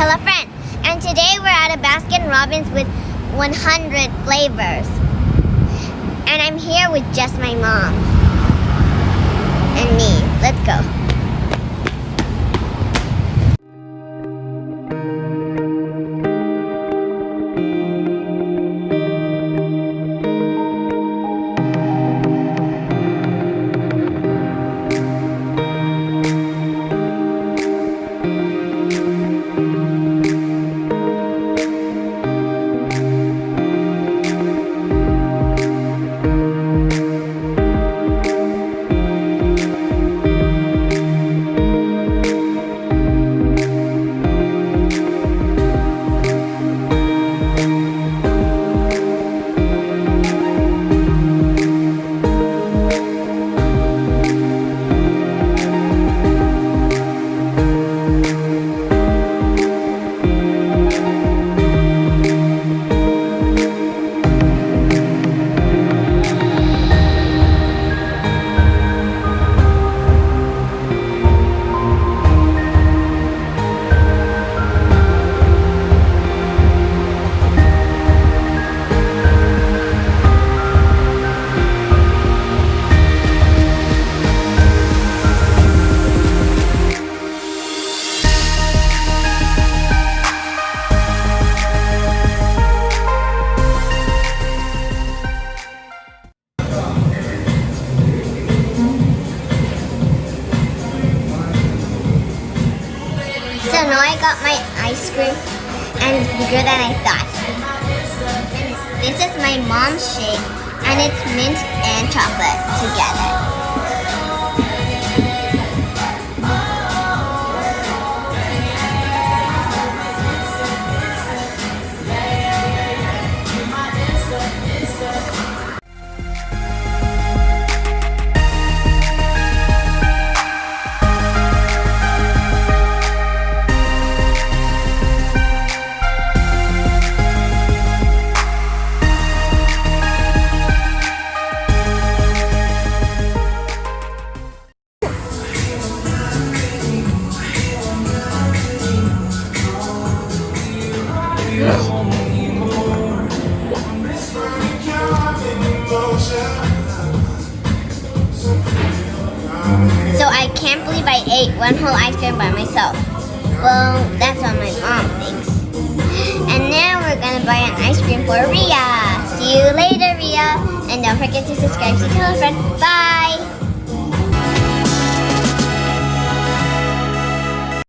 Tell a friend. And today we're at a Baskin Robbins with 100 flavors. And I'm here with just my mom and me. Let's go. So now I got my ice cream and it's bigger than I thought. This is my mom's shake and it's mint and chocolate together. So I can't believe I ate one whole ice cream by myself. Well, that's what my mom thinks. And now we're gonna buy an ice cream for Ria. See you later, Ria. And don't forget to subscribe to Tell a Friend. Bye!